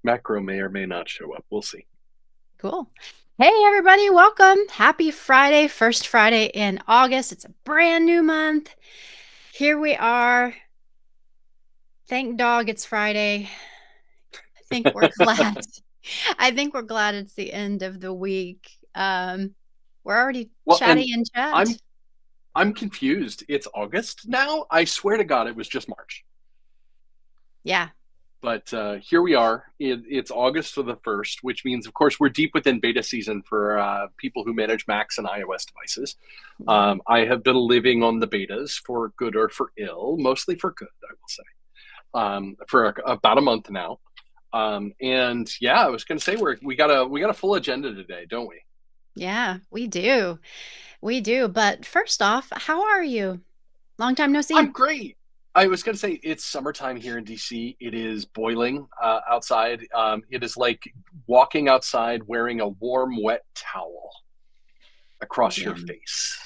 Macro may or may not show up. We'll see. Cool. Hey, everybody, welcome. Happy Friday, first Friday in August. It's a brand new month. Here we are. Thank dog it's Friday. I think we're glad. I think we're glad it's the end of the week. We're already Well, and chatting in chat. I'm I'm confused. It's August now. I swear to God, it was just March. Yeah. But here we are. It's August for the 1st, which means, of course, we're deep within beta season for people who manage Macs and iOS devices. Yeah. I have been living on the betas for good or for ill, mostly for good, I will say, for about a month now. And yeah, I was going to say we got a full agenda today, don't we? Yeah, we do. We do. But first off, how are you? Long time no I'm see. great. I was going to say it's summertime here in DC. It is boiling outside. It is like walking outside wearing a warm, wet towel across Yeah. your face.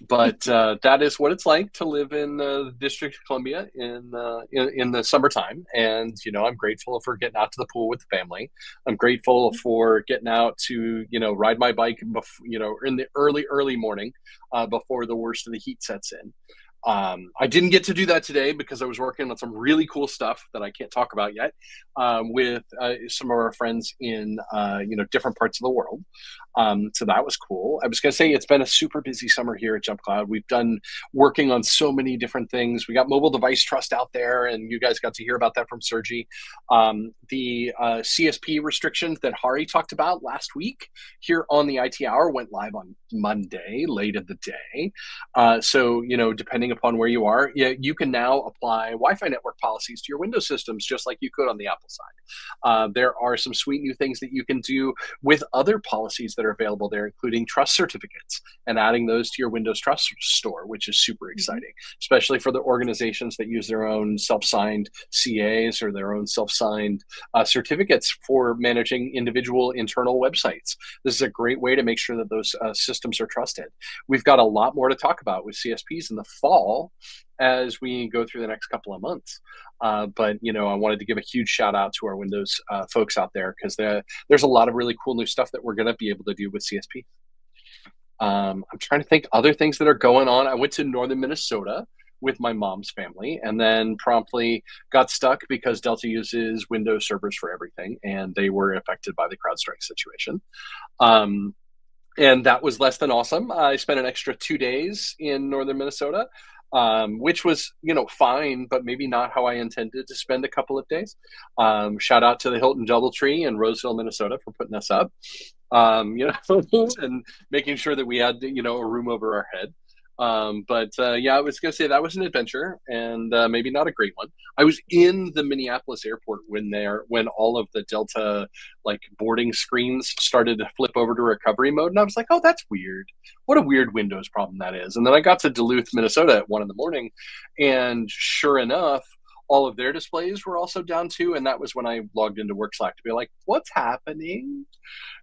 But that is what it's like to live in the District of Columbia in the summertime. And I'm grateful for getting out to the pool with the family. I'm grateful for getting out to ride my bike, in the early morning before the worst of the heat sets in. I didn't get to do that today because I was working on some really cool stuff that I can't talk about yet with some of our friends in different parts of the world. So that was cool. I was going to say it's been a super busy summer here at Jump Cloud. We've done working on so many different things. We got mobile device trust out there, and you guys got to hear about that from Sergi. The CSP restrictions that Hari talked about last week here on the IT Hour went live on Monday, late in the day. So, depending upon where you are, yeah, you can now apply Wi-Fi network policies to your Windows systems just like you could on the Apple side. There are some sweet new things that you can do with other policies that are available there, including trust certificates and adding those to your Windows Trust store, which is super Mhm. exciting, especially for the organizations that use their own self-signed CAs or their own self-signed certificates for managing individual internal websites. This is a great way to make sure that those systems are trusted. We've got a lot more to talk about with CSPs in the fall as we go through the next couple of months. But I wanted to give a huge shout out to our Windows folks out there because there's a lot of really cool new stuff that we're going to be able to do with CSP. I'm trying to think other things that are going on. I went to northern Minnesota with my mom's family and then promptly got stuck because Delta uses Windows servers for everything and they were affected by the CrowdStrike situation. Um, and that was less than awesome. I spent an extra 2 days in northern Minnesota, which was fine, but maybe not how I intended to spend a couple of days. Shout out to the Hilton DoubleTree in Roseville, Minnesota, for putting us up, and making sure that we had a room over our head. But yeah, I was gonna say that was an adventure and maybe not a great one. I was in the Minneapolis airport when all of the Delta like boarding screens started to flip over to recovery mode, and I was like, oh, that's weird. What a weird Windows problem that is. And then I got to Duluth, Minnesota at 1 in the morning, and sure enough, all of their displays were also down too. And that was when I logged into Work Slack to be like, what's happening?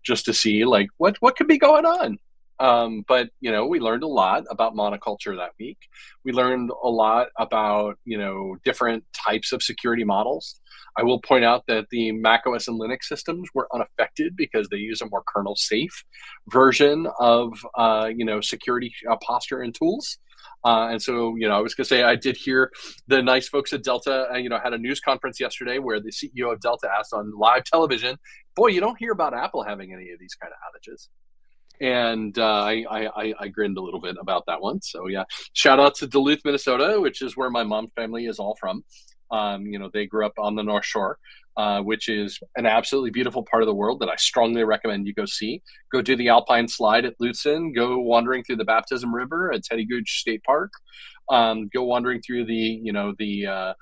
Just to see like what could be going on. But we learned a lot about monoculture that week. We learned a lot about different types of security models. I will point out that the Mac OS and Linux systems were unaffected because they use a more kernel safe version of security posture and tools. And so, I was going to say, I did hear the nice folks at Delta, had a news conference yesterday where the CEO of Delta asked on live television, boy, you don't hear about Apple having any of these kind of outages. And I grinned a little bit about that one. So yeah, shout out to Duluth, Minnesota, which is where my mom's family is all from. They grew up on the North Shore, which is an absolutely beautiful part of the world that I strongly recommend you go see. Go do the Alpine Slide at Lutsen. Go wandering through the Baptism River at Teddy Gooch State Park. Go wandering through the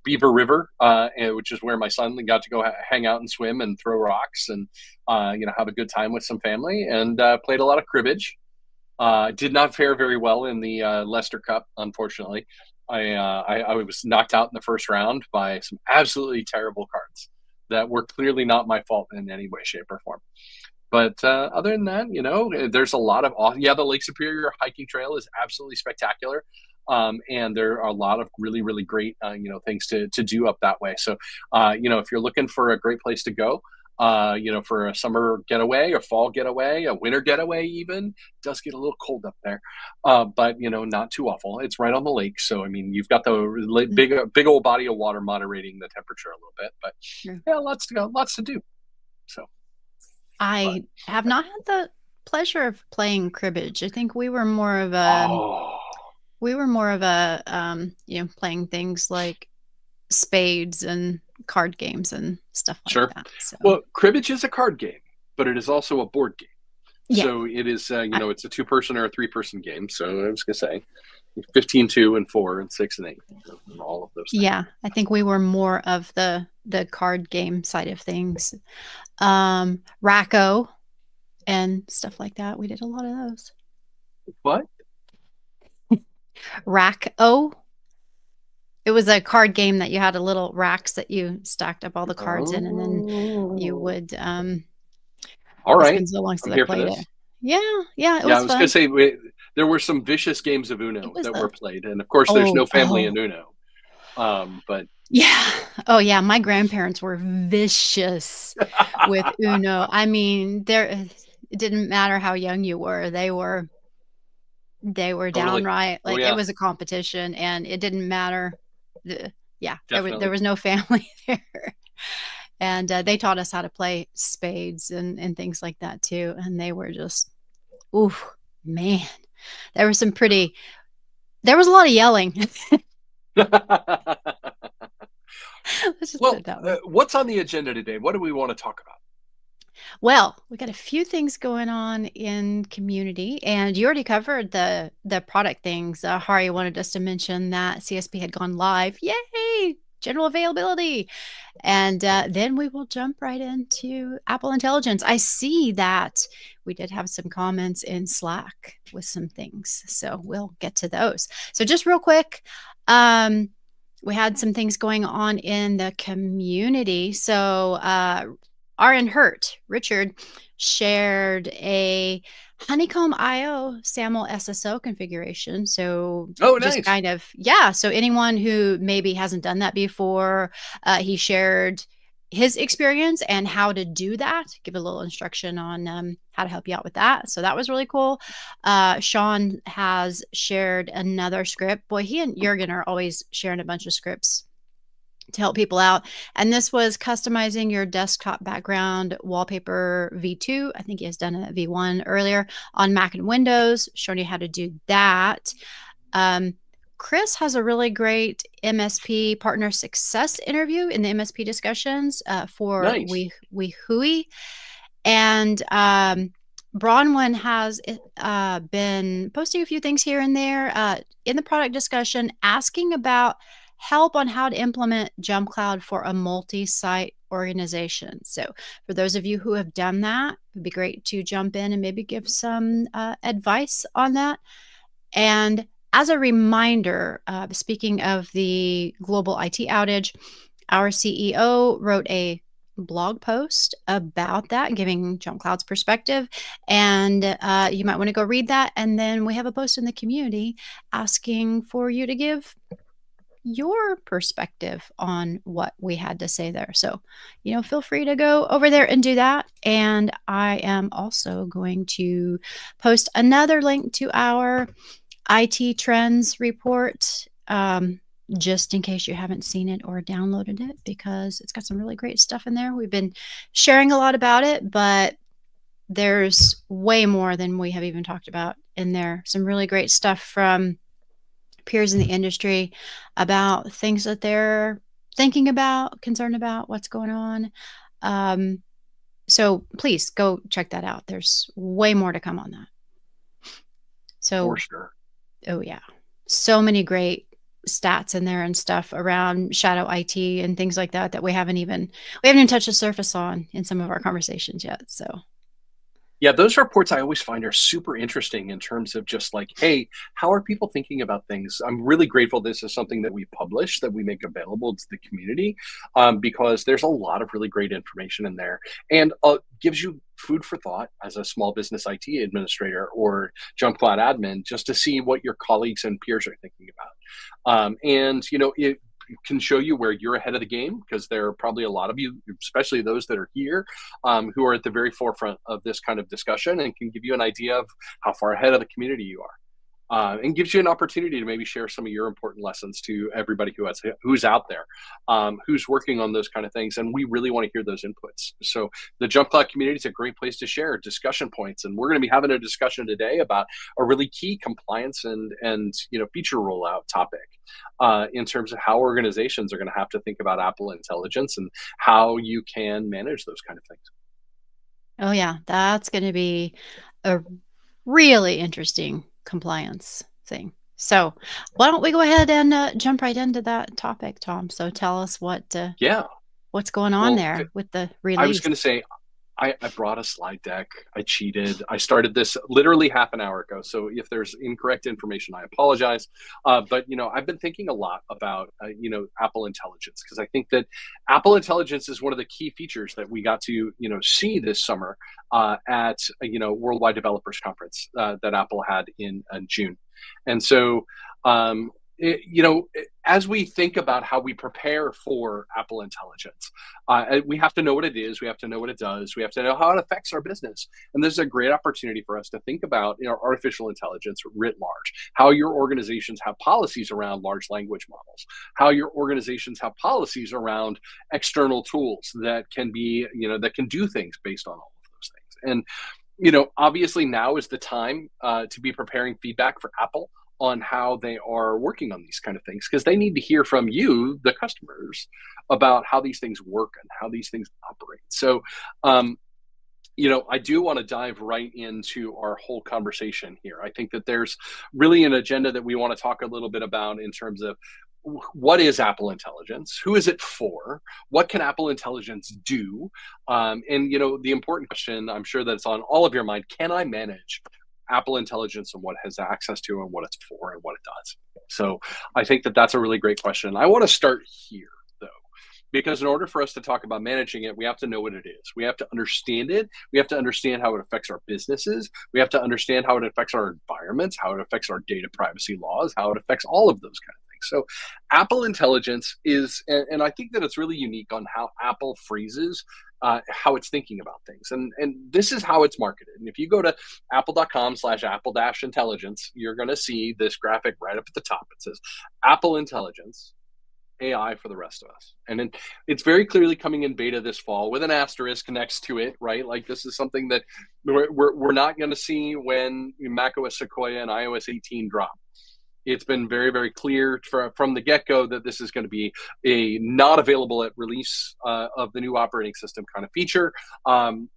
Beaver River, which is where my son got to go hang out and swim and throw rocks and have a good time with some family and played a lot of cribbage. Did not fare very well in the Lester Cup, unfortunately. I was knocked out in the first round by some absolutely terrible cards that were clearly not my fault in any way, shape, or form. But other than that, there's a lot of the Lake Superior hiking trail is absolutely spectacular. and there are a lot of really, really great, things to do up that way. So, if you're looking for a great place to go, for a summer getaway, a fall getaway, a winter getaway, even it does get a little cold up there, but not too awful. It's right on the lake, so I mean, you've got the Mm, big old body of water moderating the temperature a little bit. But yeah. yeah, lots to go, lots to do. So, but I have not had the pleasure of playing cribbage. I think oh, we were more of a playing things like spades and card games and stuff like sure. that. So Well, cribbage is a card game, but it is also a board game. yeah, So it is, I, it's a two-person or a three-person game. So I was gonna say, 15, 2, and 4, and 6 and 8, and all of those things. yeah, I think we were more of the card game side of things. Racco and stuff like that. We did a lot of those. But Rack-O. It was a card game that you had a little racks that you stacked up all the cards in, and then you oh, would all it's right, been so long I'm since I here for played it. this. Yeah, yeah, it Yeah, I was was gonna fun. say there were some vicious games of It Uno was that the were played, and of course, there's oh, no family oh, in Uno. But yeah. Oh, yeah, my grandparents were vicious with Uno. I mean, it didn't matter how young you were. They were totally. downright Oh like, it yeah, was a competition, and it didn't matter the yeah, there definitely. was no family there. And, they taught us how to play spades and things like that too, and they were just ooh, man. There was some pretty there was a lot of yelling. Let's just put Well, it that way. what's on the agenda today? What do we want to talk about? Well, we got a few things going on in community, and you already covered the product things. Hari wanted us to mention that CSP had gone live. Yay! General availability. And then we will jump right into Apple Intelligence. I see that we did have some comments in Slack with some things. So we'll get to those. So just real quick, we had some things going on in the community. So RN Hurt, Richard, shared a Honeycomb IO SAML SSO configuration. So Oh, just nice. kind of, yeah. So anyone who maybe hasn't done that before, he shared his experience and how to do that, give a little instruction on how to help you out with that. So that was really cool. Sean has shared another script. Boy, he and Jurgen are always sharing a bunch of scripts to help people out. And this was customizing your desktop background wallpaper V2. I think he has done a V1 earlier on Mac and Windows, showing you how to do that. Chris has a really great MSP partner success interview in the MSP discussions for Nice. WeHui. And Bronwyn has been posting a few things here and there in the product discussion, asking about help on how to implement JumpCloud for a multi-site organization. So for those of you who have done that, it'd be great to jump in and maybe give some advice on that. And as a reminder, speaking of the global IT outage, our CEO wrote a blog post about that, giving JumpCloud's perspective. And you might want to go read that. And then we have a post in the community asking for you to give your perspective on what we had to say there. So, feel free to go over there and do that. And I am also going to post another link to our IT trends report, just in case you haven't seen it or downloaded it, because it's got some really great stuff in there. We've been sharing a lot about it, but there's way more than we have even talked about in there. Some really great stuff from peers in the industry about things that they're thinking about, concerned about, what's going on. So please go check that out. There's way more to come on that. For So, sure. oh yeah, so many great stats in there and stuff around shadow IT and things like that that we haven't even touched the surface on in some of our conversations yet. So Yeah, those reports I always find are super interesting in terms of just like, hey, how are people thinking about things? I'm really grateful this is something that we publish, that we make available to the community, because there's a lot of really great information in there and gives you food for thought as a small business IT administrator or jump cloud admin, just to see what your colleagues and peers are thinking about. And, it can show you where you're ahead of the game because there are probably a lot of you, especially those that are here, who are at the very forefront of this kind of discussion and can give you an idea of how far ahead of the community you are. And gives you an opportunity to maybe share some of your important lessons to everybody who's out there, who's working on those kind of things. And we really want to hear those inputs. So the Jump Cloud community is a great place to share discussion points. And we're going to be having a discussion today about a really key compliance and feature rollout topic. In terms of how organizations are going to have to think about Apple Intelligence and how you can manage those kind of things. Oh, yeah, that's going to be a really interesting compliance thing. So, why don't we go ahead and jump right into that topic, Tom? So, tell us Yeah. what's going on Well, there with the I was release. going to say, I brought a slide deck. I cheated. I started this literally half an hour ago. So if there's incorrect information, I apologize. But I've been thinking a lot about Apple Intelligence because I think that Apple Intelligence is one of the key features that we got to see this summer at Worldwide Developers Conference that Apple had in June, and so. As we think about how we prepare for Apple Intelligence, we have to know what it is. We have to know what it does. We have to know how it affects our business. And this is a great opportunity for us to think about artificial intelligence writ large, how your organizations have policies around large language models, how your organizations have policies around external tools that can that can do things based on all of those things. And obviously now is the time to be preparing feedback for Apple on how they are working on these kind of things because they need to hear from you, the customers, about how these things work and how these things operate. So, I do want to dive right into our whole conversation here. I think that there's really an agenda that we want to talk a little bit about in terms of what is Apple Intelligence? Who is it for? What can Apple Intelligence do? And the important question, I'm sure that it's on all of your mind: can I manage Apple Intelligence and what it has access to and what it's for and what it does? So I think that that's a really great question. I want to start here though, because in order for us to talk about managing it, we have to know what it is. We have to understand it. We have to understand how it affects our businesses. We have to understand how it affects our environments, how it affects our data privacy laws, how it affects all of those kind of things. So Apple Intelligence is, and I think that it's really unique on how Apple phrases how it's thinking about things. And this is how it's marketed. And if you go to apple.com/apple-intelligence, you're going to see this graphic right up at the top. It says Apple Intelligence, AI for the rest of us. And it's very clearly coming in beta this fall with an asterisk next to it, right? Like this is something that we're not going to see when macOS Sequoia and iOS 18 drop. It's been very, very clear from the get-go that this is going to be a not available at release of the new operating system kind of feature.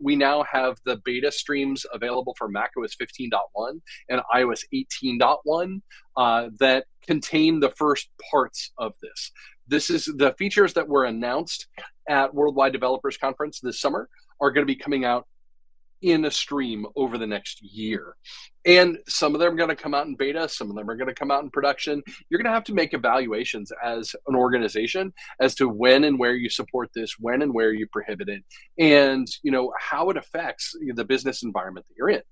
We now have the beta streams available for macOS 15.1 and iOS 18.1 that contain the first parts of this. This is the features that were announced at Worldwide Developers Conference this summer are going to be coming out in a stream over the next year. And some of them are going to come out in beta, some of them are going to come out in production. You're going to have to make evaluations as an organization as to when and where you support this, when and where you prohibit it, and how it affects the business environment that you're in.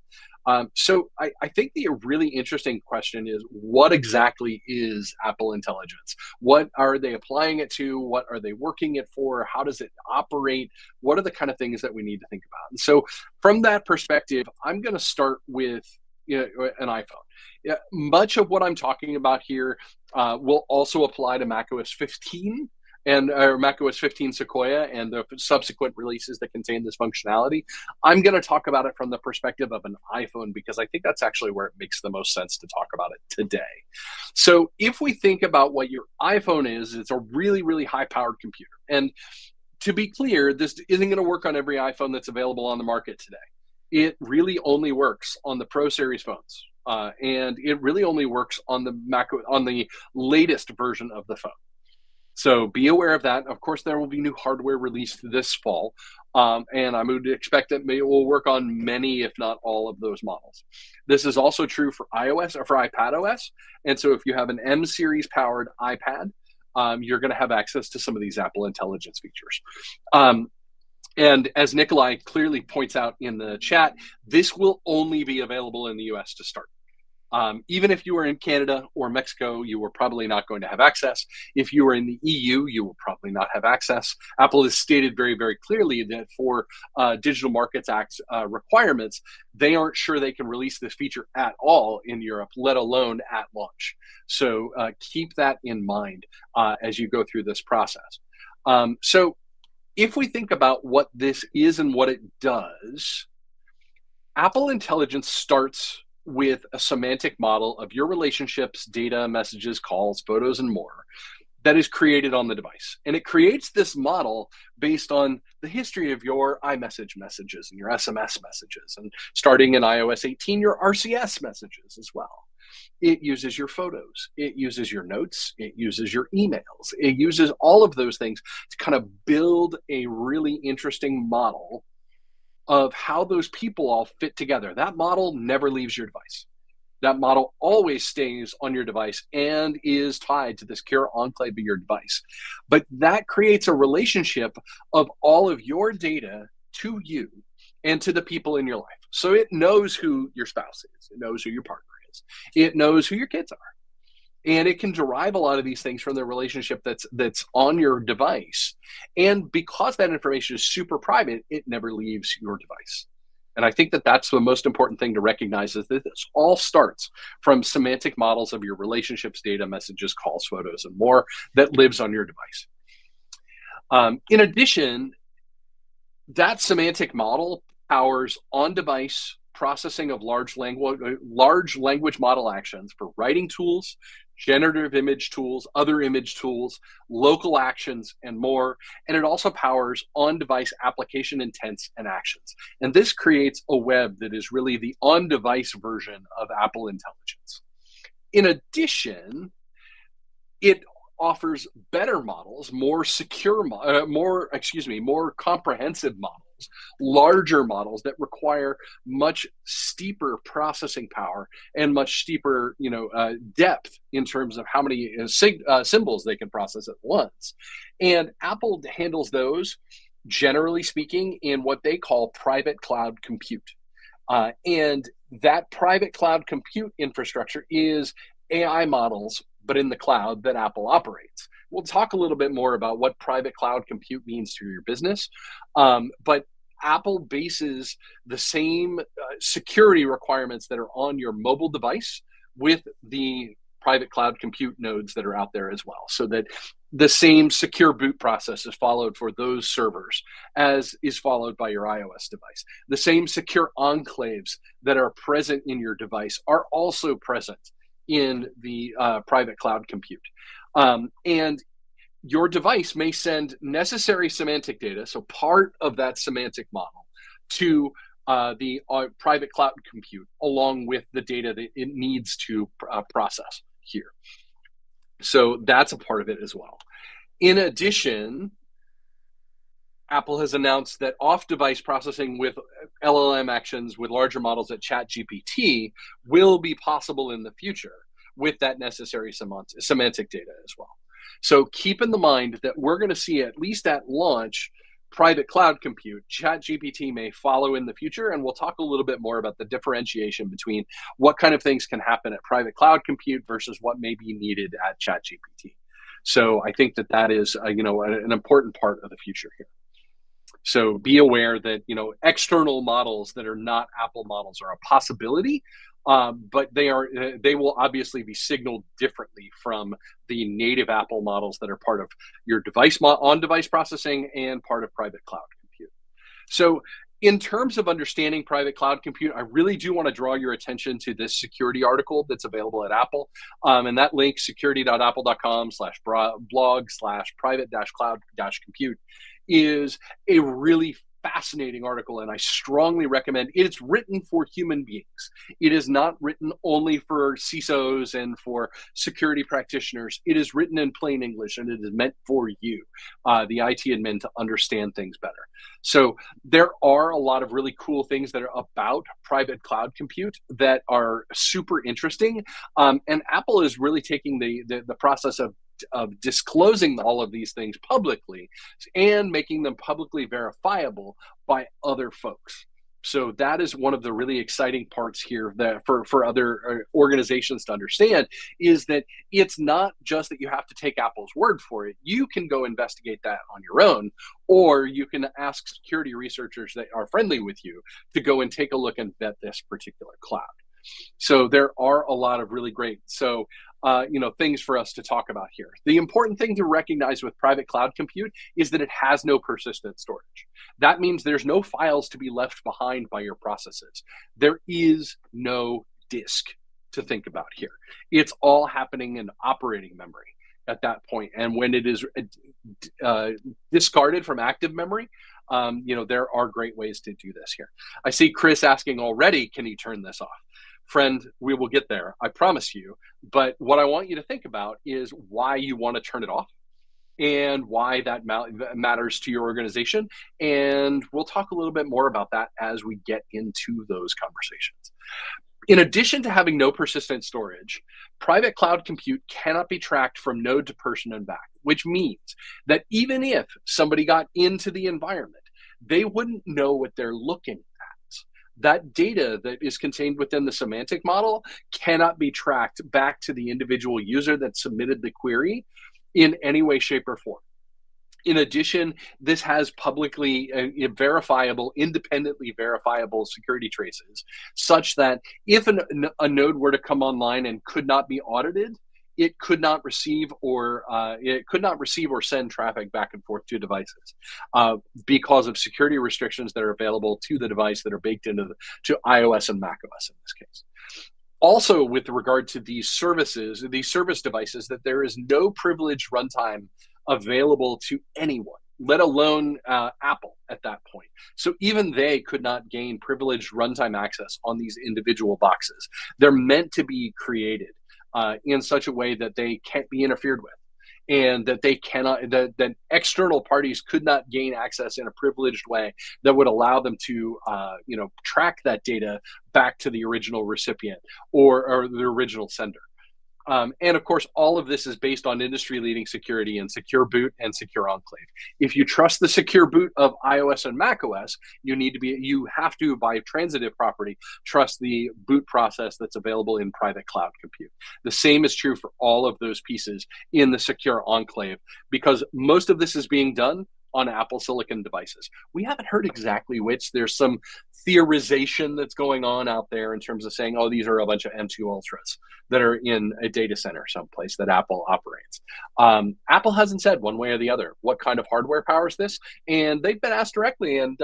So I think the really interesting question is, what exactly is Apple Intelligence? What are they applying it to? What are they working it for? How does it operate? What are the kind of things that we need to think about? And so from that perspective, I'm going to start with an iPhone. Yeah, much of what I'm talking about here will also apply to macOS 15 and macOS 15 Sequoia and the subsequent releases that contain this functionality. I'm going to talk about it from the perspective of an iPhone because I think that's actually where it makes the most sense to talk about it today. So if we think about what your iPhone is, it's a really, really high-powered computer. And to be clear, this isn't going to work on every iPhone that's available on the market today. It really only works on the Pro Series phones. And it really only works on the latest version of the phone. So be aware of that. Of course, there will be new hardware released this fall And I would expect that it will work on many, if not all, of those models. This is also true for iOS or for iPadOS. And so if you have an M series powered iPad, you're going to have access to some of these Apple Intelligence features. And as Nikolai clearly points out in the chat, this will only be available in the US to start. Even if you are in Canada or Mexico, you are probably not going to have access. If you are in the EU, you will probably not have access. Apple has stated very, very clearly that for Digital Markets Act requirements, they aren't sure they can release this feature at all in Europe, let alone at launch. So keep that in mind as you go through this process. So if we think about what this is and what it does, Apple Intelligence starts with a semantic model of your relationships, data, messages, calls, photos, and more that is created on the device. And it creates this model based on the history of your iMessage messages and your SMS messages, and starting in iOS 18, your RCS messages as well. It uses your photos, it uses your notes, it uses your emails, it uses all of those things to kind of build a really interesting model of how those people all fit together. That model never leaves your device. That model always stays on your device and is tied to the secure enclave of your device. But that creates a relationship of all of your data to you and to the people in your life. So it knows who your spouse is. It knows who your partner is. It knows who your kids are. And it can derive a lot of these things from the relationship that's on your device. And because that information is super private, it never leaves your device. And I think that that's the most important thing to recognize, is that this all starts from semantic models of your relationships, data, messages, calls, photos, and more that lives on your device. In addition, that semantic model powers on-device processing of large language model actions for writing tools, generative image tools, other image tools, local actions, and more. And it also powers on-device application intents and actions. And this creates a web that is really the on-device version of Apple Intelligence. In addition, it offers better models, more secure, more comprehensive models, larger models that require much steeper processing power and much steeper, depth in terms of how many symbols they can process at once. And Apple handles those, generally speaking, in what they call private cloud compute. And that private cloud compute infrastructure is AI models, but in the cloud that Apple operates. We'll talk a little bit more about what private cloud compute means to your business. But Apple bases the same security requirements that are on your mobile device with the private cloud compute nodes that are out there as well, so that the same secure boot process is followed for those servers as is followed by your iOS device. The same secure enclaves that are present in your device are also present in the private cloud compute. And your device may send necessary semantic data, so part of that semantic model, to the private cloud compute, along with the data that it needs to process here. So that's a part of it as well. In addition, Apple has announced that off-device processing with LLM actions with larger models at ChatGPT will be possible in the future with that necessary semantic data as well. So keep in the mind that we're going to see, at least at launch, private cloud compute. ChatGPT may follow in the future, and we'll talk a little bit more about the differentiation between what kind of things can happen at private cloud compute versus what may be needed at ChatGPT. So I think that is an important part of the future here. So be aware that external models that are not Apple models are a possibility, but they will obviously be signaled differently from the native Apple models that are part of your device on-device processing and part of private cloud compute. So in terms of understanding private cloud compute, I really do want to draw your attention to this security article that's available at Apple. And that link, security.apple.com/blog/private-cloud-compute, is a really fascinating article, and I strongly recommend it. It's written for human beings. It is not written only for CISOs and for security practitioners. It is written in plain English, and it is meant for you, the IT admin, to understand things better. So there are a lot of really cool things that are about private cloud compute that are super interesting. And Apple is really taking the process of disclosing all of these things publicly and making them publicly verifiable by other folks. So that is one of the really exciting parts here that for other organizations to understand, is that it's not just that you have to take Apple's word for it. You can go investigate that on your own, or you can ask security researchers that are friendly with you to go and take a look and vet this particular cloud. So there are a lot of really great things for us to talk about here. The important thing to recognize with private cloud compute is that it has no persistent storage. That means there's no files to be left behind by your processes. There is no disk to think about here. It's all happening in operating memory at that point. And when it is discarded from active memory, there are great ways to do this here. I see Chris asking already, can you turn this off? Friend, we will get there, I promise you. But what I want you to think about is why you want to turn it off and why that matters to your organization. And we'll talk a little bit more about that as we get into those conversations. In addition to having no persistent storage, private cloud compute cannot be tracked from node to person and back, which means that even if somebody got into the environment, they wouldn't know what they're looking at. That data that is contained within the semantic model cannot be tracked back to the individual user that submitted the query in any way, shape, or form. In addition, this has publicly verifiable, independently verifiable security traces, such that if a node were to come online and could not be audited, it could not receive or send traffic back and forth to devices because of security restrictions that are available to the device that are baked into to iOS and macOS in this case. Also, with regard to these service devices, that there is no privileged runtime available to anyone, let alone Apple at that point. So even they could not gain privileged runtime access on these individual boxes. They're meant to be created in such a way that they can't be interfered with, and that they cannot, that external parties could not gain access in a privileged way that would allow them to, track that data back to the original recipient or the original sender. And of course, all of this is based on industry-leading security and secure boot and secure enclave. If you trust the secure boot of iOS and macOS, you have to, by transitive property, trust the boot process that's available in private cloud compute. The same is true for all of those pieces in the secure enclave, because most of this is being done on Apple Silicon devices. We haven't heard exactly which. There's some theorization that's going on out there in terms of saying, oh, these are a bunch of M2 Ultras that are in a data center someplace that Apple operates. Apple hasn't said one way or the other what kind of hardware powers this, and they've been asked directly. And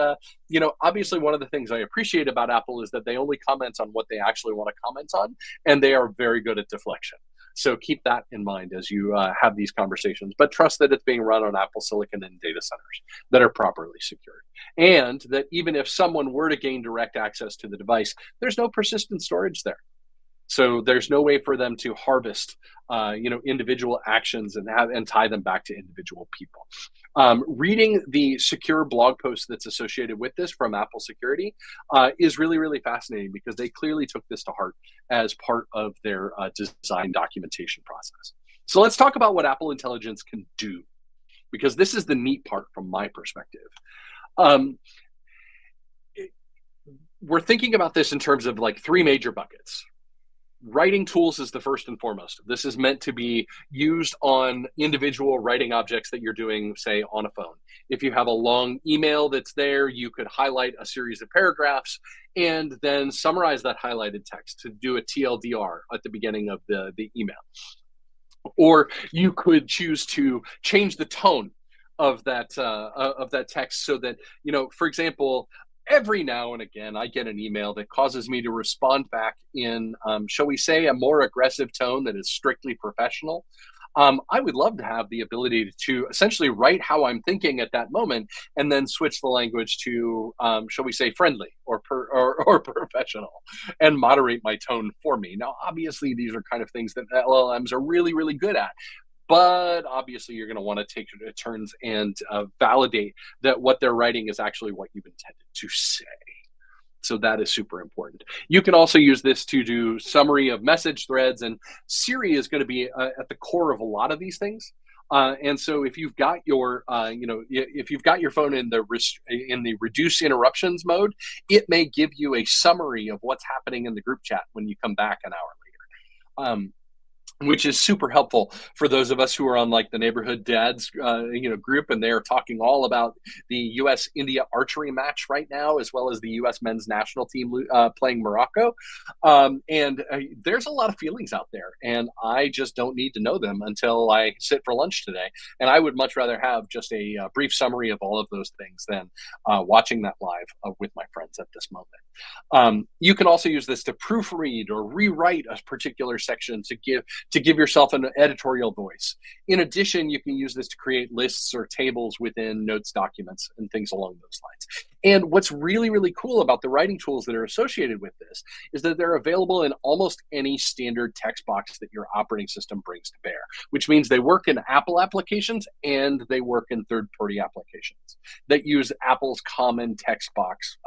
obviously one of the things I appreciate about Apple is that they only comment on what they actually want to comment on, and they are very good at deflection. So keep that in mind as you have these conversations, but trust that it's being run on Apple Silicon and data centers that are properly secured. And that even if someone were to gain direct access to the device, there's no persistent storage there. So there's no way for them to harvest, individual actions and tie them back to individual people. Reading the secure blog post that's associated with this from Apple Security is really, really fascinating, because they clearly took this to heart as part of their design documentation process. So let's talk about what Apple Intelligence can do, because this is the neat part from my perspective. We're thinking about this in terms of like three major buckets. Writing tools is the first and foremost. This is meant to be used on individual writing objects that you're doing, say, on a phone. If you have a long email that's there, you could highlight a series of paragraphs and then summarize that highlighted text to do a TLDR at the beginning of the email. Or you could choose to change the tone of that text so that, for example, every now and again, I get an email that causes me to respond back in, shall we say, a more aggressive tone that is strictly professional. I would love to have the ability to essentially write how I'm thinking at that moment and then switch the language to, shall we say, friendly or professional and moderate my tone for me. Now, obviously, these are kind of things that LLMs are really, really good at. But obviously, you're going to want to take turns and validate that what they're writing is actually what you've intended to say. So that is super important. You can also use this to do summary of message threads, and Siri is going to be at the core of a lot of these things. And so if you've got your, if you've got your phone in the reduce interruptions mode, it may give you a summary of what's happening in the group chat when you come back an hour later. Which is super helpful for those of us who are on like the neighborhood dads, group, and they're talking all about the U.S. India archery match right now, as well as the U.S. men's national team playing Morocco. And there's a lot of feelings out there, and I just don't need to know them until I sit for lunch today. And I would much rather have just a brief summary of all of those things than watching that live with my friends at this moment. You can also use this to proofread or rewrite a particular section to give yourself an editorial voice. In addition, you can use this to create lists or tables within notes documents and things along those lines. And what's really, really cool about the writing tools that are associated with this is that they're available in almost any standard text box that your operating system brings to bear, which means they work in Apple applications and they work in third-party applications that use Apple's common text box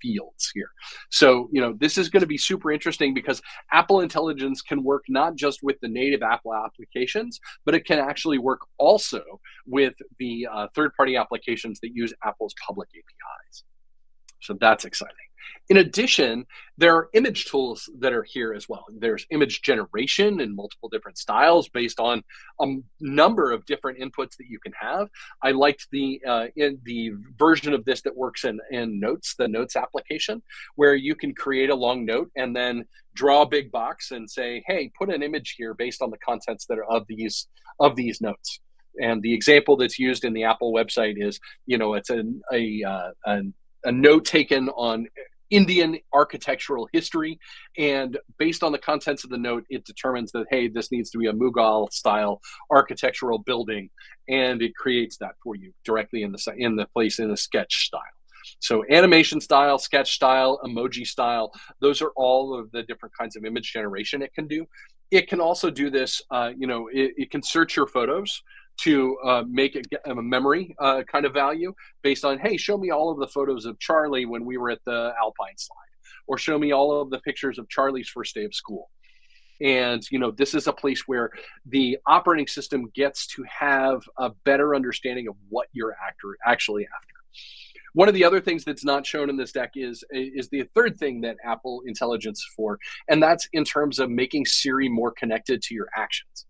fields here. So, this is going to be super interesting because Apple Intelligence can work not just with the native Apple applications, but it can actually work also with the third-party applications that use Apple's public APIs. So that's exciting. In addition, there are image tools that are here as well. There's image generation in multiple different styles based on a number of different inputs that you can have. I liked the version of this that works in Notes, the Notes application, where you can create a long note and then draw a big box and say, hey, put an image here based on the contents that are of these notes. And the example that's used in the Apple website is, it's a note taken on Indian architectural history, and based on the contents of the note, it determines that, hey, this needs to be a Mughal style architectural building, and it creates that for you directly in the place in the sketch style. So animation style, sketch style, emoji style, those are all of the different kinds of image generation it can do. It can also do this, it can search your photos to make it a memory kind of value based on, hey, show me all of the photos of Charlie when we were at the Alpine slide, or show me all of the pictures of Charlie's first day of school. And, this is a place where the operating system gets to have a better understanding of what you're actually after. One of the other things that's not shown in this deck is the third thing that Apple Intelligence is for, and that's in terms of making Siri more connected to your actions.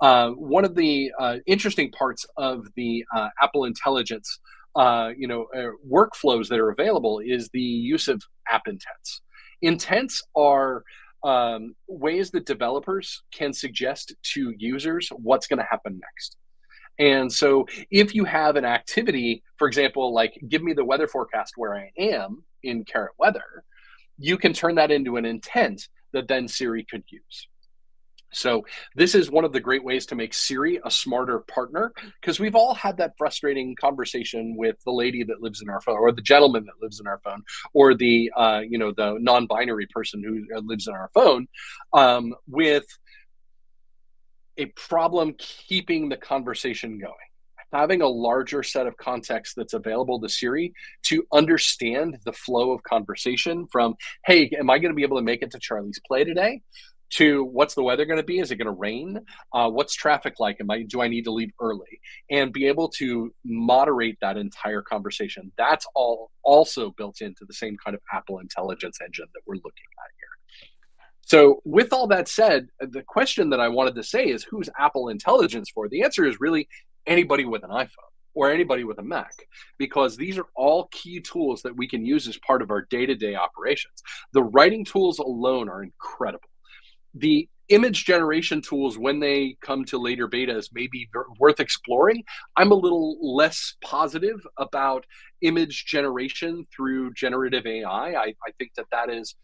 One of the interesting parts of the Apple Intelligence workflows that are available is the use of app intents. Intents are ways that developers can suggest to users what's going to happen next. And so if you have an activity, for example, like give me the weather forecast where I am in Carrot Weather, you can turn that into an intent that then Siri could use. So this is one of the great ways to make Siri a smarter partner, because we've all had that frustrating conversation with the lady that lives in our phone, or the gentleman that lives in our phone, or the the non-binary person who lives in our phone, with a problem keeping the conversation going. Having a larger set of context that's available to Siri to understand the flow of conversation from, hey, am I going to be able to make it to Charlie's play today? To what's the weather going to be? Is it going to rain? What's traffic like? Do I need to leave early? And be able to moderate that entire conversation. That's all also built into the same kind of Apple Intelligence engine that we're looking at here. So with all that said, the question that I wanted to say is, who's Apple Intelligence for? The answer is really anybody with an iPhone or anybody with a Mac, because these are all key tools that we can use as part of our day-to-day operations. The writing tools alone are incredible. The image generation tools, when they come to later betas, may be worth exploring. I'm a little less positive about image generation through generative AI. I think that is,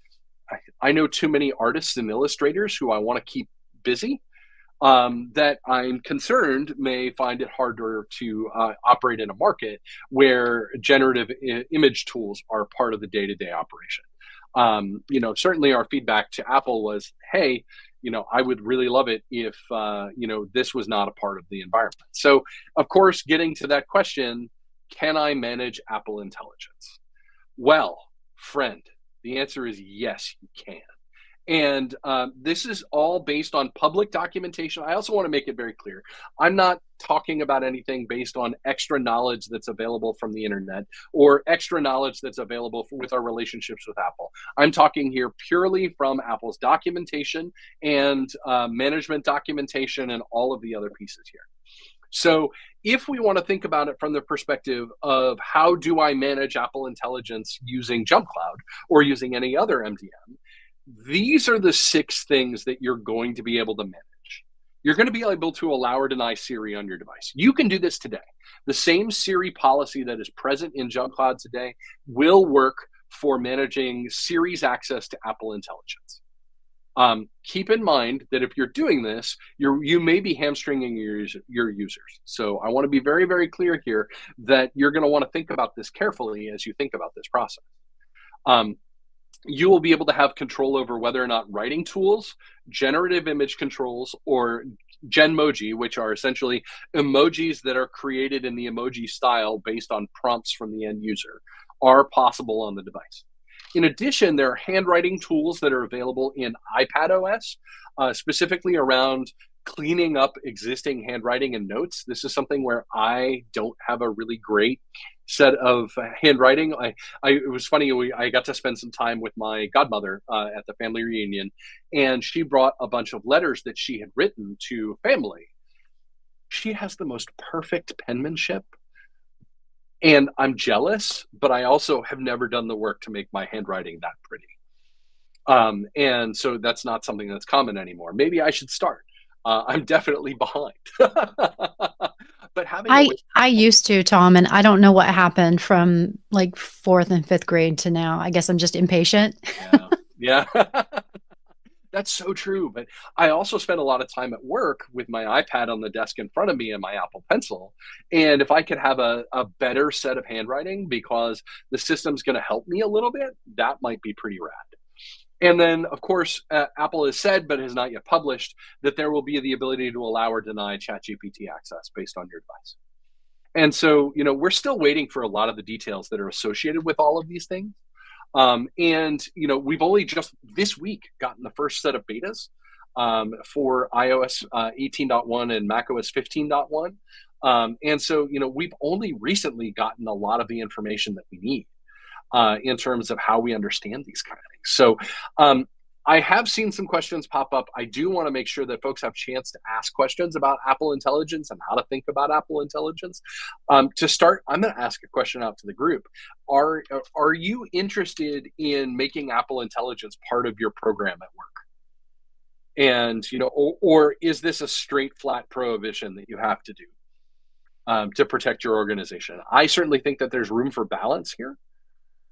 I know too many artists and illustrators who I want to keep busy. that I'm concerned may find it harder to operate in a market where generative image tools are part of the day-to-day operation. Certainly our feedback to Apple was, hey, I would really love it if, this was not a part of the environment. So, of course, getting to that question, can I manage Apple Intelligence? Well, friend, the answer is yes, you can. And this is all based on public documentation. I also want to make it very clear. I'm not talking about anything based on extra knowledge that's available from the internet or extra knowledge that's available with our relationships with Apple. I'm talking here purely from Apple's documentation and management documentation and all of the other pieces here. So if we want to think about it from the perspective of how do I manage Apple Intelligence using JumpCloud or using any other MDM, these are the 6 things that you're going to be able to manage. You're going to be able to allow or deny Siri on your device. You can do this today. The same Siri policy that is present in JumpCloud today will work for managing Siri's access to Apple Intelligence. Keep in mind that if you're doing this, you may be hamstringing your users. So I want to be very, very clear here that you're going to want to think about this carefully as you think about this process. You will be able to have control over whether or not writing tools, generative image controls, or Genmoji, which are essentially emojis that are created in the emoji style based on prompts from the end user, are possible on the device. In addition, there are handwriting tools that are available in iPadOS, specifically around cleaning up existing handwriting and notes. This is something where I don't have a really great set of handwriting. It was funny. I got to spend some time with my godmother at the family reunion, and she brought a bunch of letters that she had written to family. She has the most perfect penmanship, and I'm jealous, but I also have never done the work to make my handwriting that pretty. And so that's not something that's common anymore. Maybe I should start. I'm definitely behind. But I used to, Tom, and I don't know what happened from like 4th and 5th grade to now. I guess I'm just impatient. Yeah. That's so true. But I also spend a lot of time at work with my iPad on the desk in front of me and my Apple Pencil. And if I could have a better set of handwriting because the system's going to help me a little bit, that might be pretty rad. And then, of course, Apple has said, but has not yet published, that there will be the ability to allow or deny ChatGPT access based on your device. And so, we're still waiting for a lot of the details that are associated with all of these things. We've only just this week gotten the first set of betas for iOS 18.1 and macOS 15.1. And so, we've only recently gotten a lot of the information that we need in terms of how we understand these kind of things. So I have seen some questions pop up. I do want to make sure that folks have a chance to ask questions about Apple Intelligence and how to think about Apple Intelligence. To start, I'm going to ask a question out to the group. Are you interested in making Apple Intelligence part of your program at work? And, or is this a straight flat prohibition that you have to do to protect your organization? I certainly think that there's room for balance here.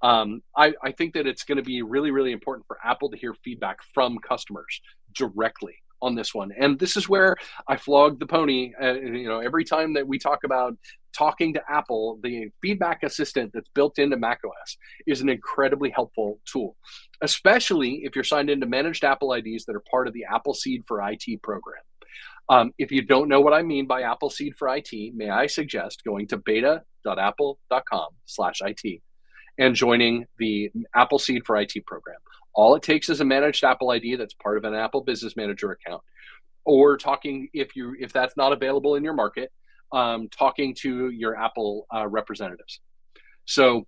I think that it's going to be really, really important for Apple to hear feedback from customers directly on this one. And this is where I flog the pony. Every time that we talk about talking to Apple, the feedback assistant that's built into macOS is an incredibly helpful tool, especially if you're signed into managed Apple IDs that are part of the Appleseed for IT program. If you don't know what I mean by Appleseed for IT, may I suggest going to beta.apple.com/IT and joining the Appleseed for IT program. All it takes is a managed Apple ID that's part of an Apple Business Manager account, or talking, if that's not available in your market, talking to your Apple representatives. So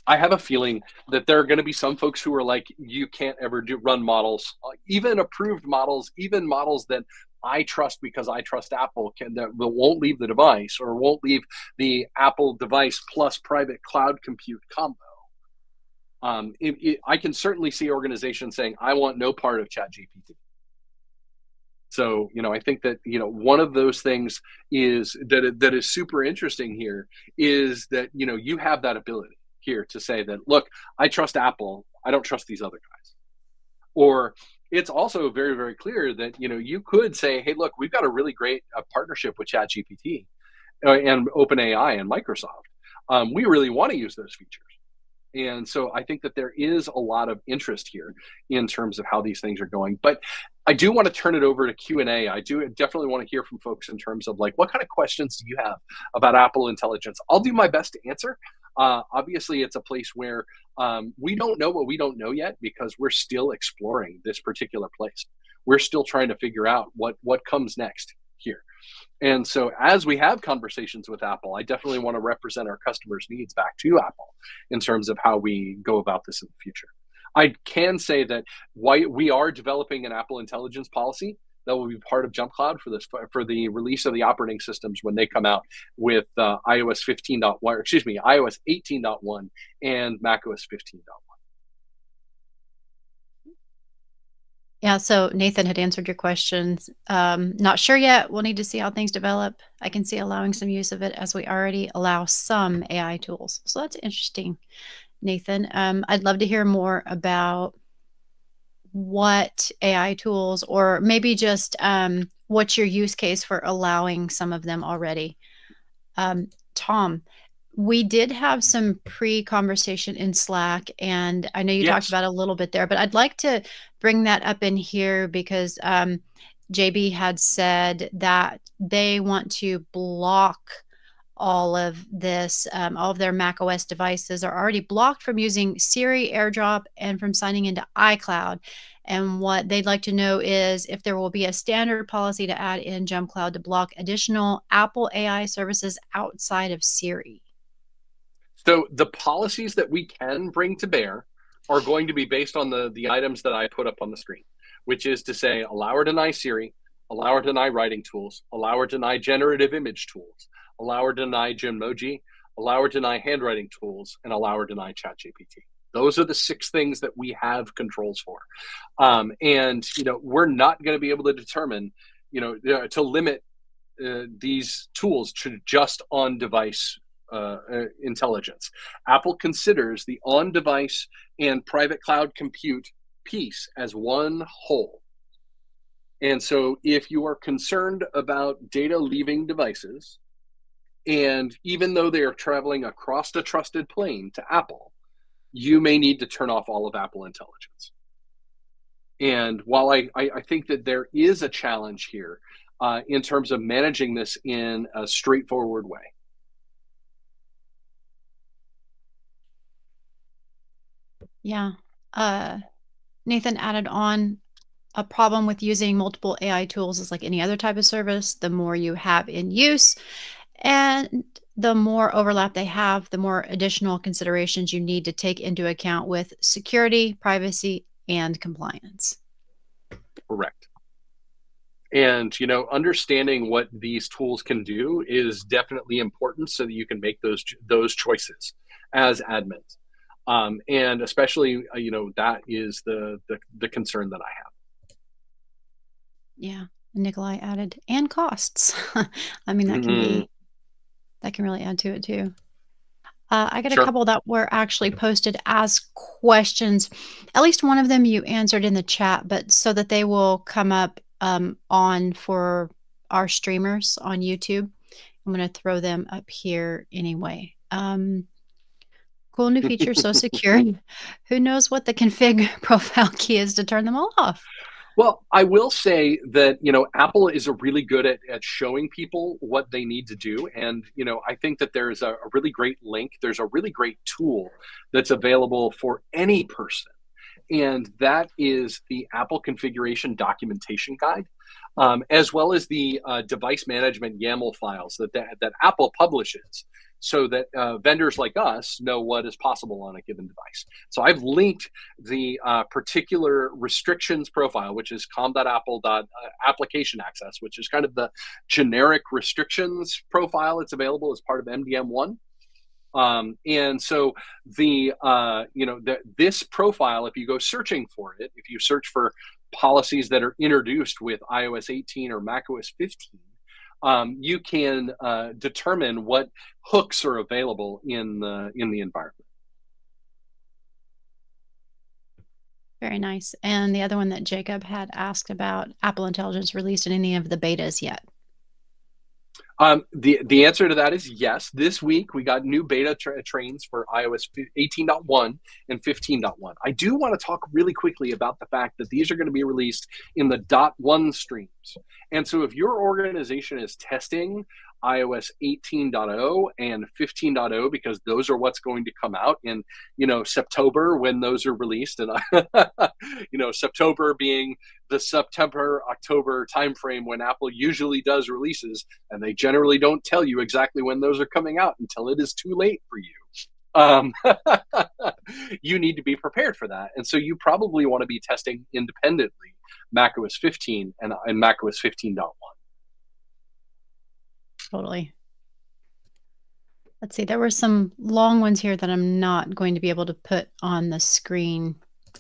I have a feeling that there are going to be some folks who are like, you can't ever run models, even approved models, even models that I trust because I trust Apple, that won't leave the device or won't leave the Apple device plus private cloud compute combo. I can certainly see organizations saying, I want no part of ChatGPT. So, I think that, one of those things is that is super interesting here is that, you have that ability here to say that, look, I trust Apple. I don't trust these other guys. Or it's also very, very clear that, you could say, hey, look, we've got a really great partnership with ChatGPT and OpenAI and Microsoft. We really want to use those features. And so I think that there is a lot of interest here in terms of how these things are going. But I do want to turn it over to Q&A. I do definitely want to hear from folks in terms of like, what kind of questions do you have about Apple Intelligence? I'll do my best to answer. Obviously, it's a place where we don't know what we don't know yet because we're still exploring this particular place. We're still trying to figure out what comes next here. And so, as we have conversations with Apple, I definitely want to represent our customers' needs back to Apple in terms of how we go about this in the future. I can say that we are developing an Apple Intelligence policy that will be part of Jump Cloud for the release of the operating systems when they come out with iOS 15.1, excuse me, iOS 18.1 and macOS 15.1. Yeah, so Nathan had answered your questions. Not sure yet. We'll need to see how things develop. I can see allowing some use of it as we already allow some AI tools. So that's interesting, Nathan. I'd love to hear more about what AI tools, or maybe just what's your use case for allowing some of them already. Tom, we did have some pre-conversation in Slack, and I know you talked Yes. about it a little bit there, but I'd like to bring that up in here because JB had said that they want to block all of this. All of their Mac OS devices are already blocked from using Siri, AirDrop, and from signing into iCloud. And what they'd like to know is if there will be a standard policy to add in Jump Cloud to block additional Apple AI services outside of Siri. So the policies that we can bring to bear are going to be based on the items that I put up on the screen, which is to say, allow or deny Siri, allow or deny writing tools, allow or deny generative image tools, allow or deny Genmoji, allow or deny handwriting tools, and allow or deny ChatGPT. Those are the 6 things that we have controls for. And, we're not going to be able to determine, to limit these tools to just on-device intelligence. Apple considers the on-device and private cloud compute piece as one whole. And so if you are concerned about data leaving devices, and even though they are traveling across the trusted plane to Apple, you may need to turn off all of Apple Intelligence. And while I think that there is a challenge here in terms of managing this in a straightforward way. Yeah. Nathan added on, a problem with using multiple AI tools is like any other type of service. The more you have in use and the more overlap they have, the more additional considerations you need to take into account with security, privacy, and compliance. Correct. And understanding what these tools can do is definitely important so that you can make those choices as admins. And especially, that is the concern that I have. Yeah. Nikolai added, and costs. I mean, that can really add to it too. I got a Sure. couple that were actually posted as questions. At least one of them you answered in the chat, but so that they will come up on for our streamers on YouTube, I'm going to throw them up here anyway. Cool new feature, so secure. Who knows what the config profile key is to turn them all off? Well, I will say that, Apple is really good at showing people what they need to do. And, I think that there's a really great link. There's a really great tool that's available for any person. And that is the Apple Configuration Documentation Guide, as well as the device management YAML files that Apple publishes, so that vendors like us know what is possible on a given device. So I've linked the particular restrictions profile, which is com.apple.application access, which is kind of the generic restrictions profile that's available as part of MDM1. And so this profile, if you go searching for it, if you search for policies that are introduced with iOS 18 or macOS 15, you can determine what hooks are available in the environment. Very nice. And the other one that Jacob had asked about, Apple Intelligence released in any of the betas yet? The answer to that is yes. This week we got new beta trains for iOS 18.1 and 15.1. I do want to talk really quickly about the fact that these are going to be released in the .1 streams. And so if your organization is testing iOS 18.0 and 15.0, because those are what's going to come out in, September when those are released, and September being the September October timeframe when Apple usually does releases, and they generally don't tell you exactly when those are coming out until it is too late for you. Um, you need to be prepared for that, and so you probably want to be testing independently macOS 15 and macOS 15.1. Totally. Let's see. There were some long ones here that I'm not going to be able to put on the screen.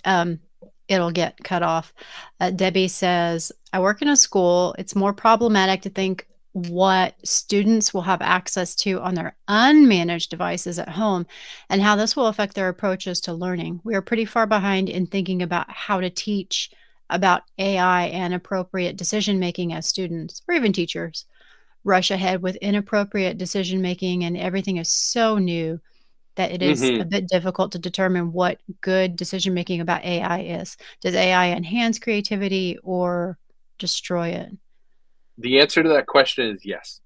It'll get cut off. Debbie says, I work in a school. It's more problematic to think what students will have access to on their unmanaged devices at home and how this will affect their approaches to learning. We are pretty far behind in thinking about how to teach about AI and appropriate decision making as students or even teachers. Rush ahead with inappropriate decision making, and everything is so new that it is a Mm-hmm. bit difficult to determine what good decision making about AI is. Does AI enhance creativity or destroy it? The answer to that question is yes.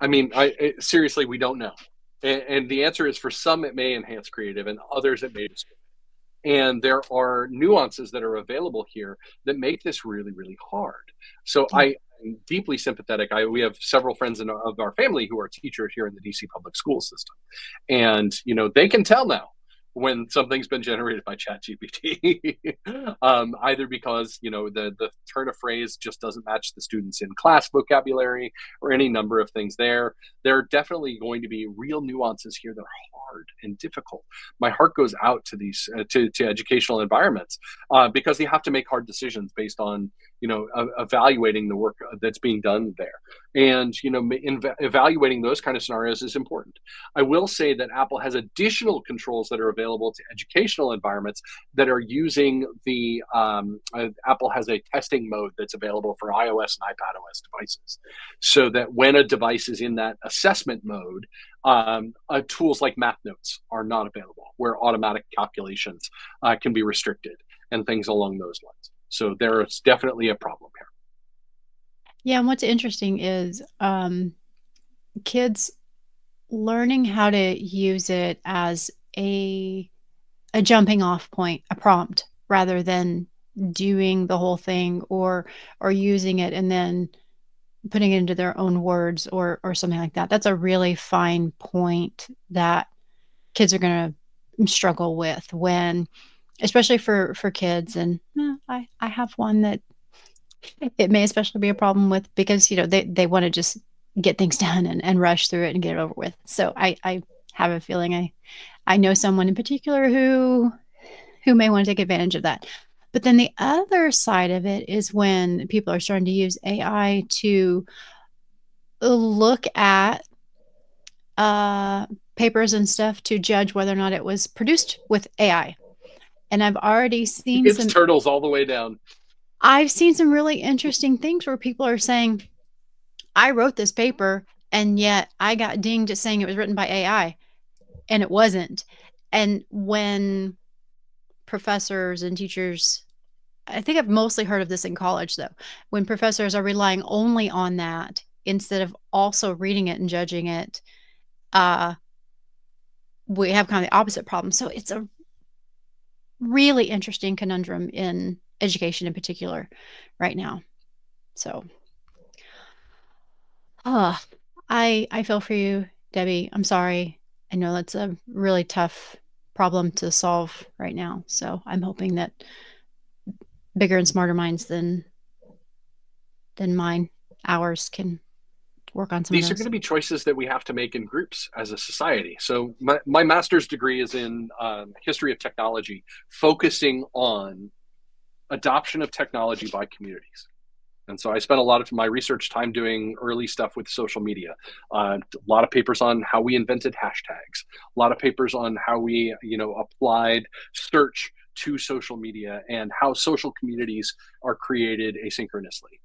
I mean, seriously, we don't know. And the answer is, for some, it may enhance creative, and others, it may destroy. And there are nuances that are available here that make this really, really hard. So Yeah. I'm deeply sympathetic. We have several friends of our family who are teachers here in the DC public school system. And, they can tell now when something's been generated by ChatGPT, either because, the turn of phrase just doesn't match the students in class vocabulary or any number of things there. There are definitely going to be real nuances here that are hard and difficult. My heart goes out to these to educational environments because they have to make hard decisions based on evaluating the work that's being done there, and evaluating those kind of scenarios is important. I will say that Apple has additional controls that are available to educational environments that are using the Apple has a testing mode that's available for iOS and iPadOS devices, so that when a device is in that assessment mode, tools like Math Notes are not available, where automatic calculations can be restricted and things along those lines. So there is definitely a problem here. Yeah. And what's interesting is kids learning how to use it as a jumping off point, a prompt, rather than doing the whole thing or using it and then putting it into their own words or something like that. That's a really fine point that kids are going to struggle with when, especially for kids. And I have one that it may especially be a problem with because, they want to just get things done and rush through it and get it over with. So I have a feeling I know someone in particular who may want to take advantage of that. But then the other side of it is when people are starting to use AI to look at papers and stuff to judge whether or not it was produced with AI. And It's turtles all the way down. I've seen some really interesting things where people are saying, I wrote this paper and yet I got dinged at saying it was written by AI and it wasn't. And when professors and teachers, I think I've mostly heard of this in college though, when professors are relying only on that instead of also reading it and judging it, uh, we have kind of the opposite problem. So it's a really interesting conundrum in education in particular right now. So, uh, I feel for you, Debbie. I'm sorry. I know that's a really tough problem to solve right now. So I'm hoping that bigger and smarter minds than mine, ours, can work on some of These are going those. to be choices that we have to make in groups as a society. So my master's degree is in history of technology, focusing on adoption of technology by communities. And so I spent a lot of my research time doing early stuff with social media. A lot of papers on how we invented hashtags. A lot of papers on how we, applied search to social media and how social communities are created asynchronously.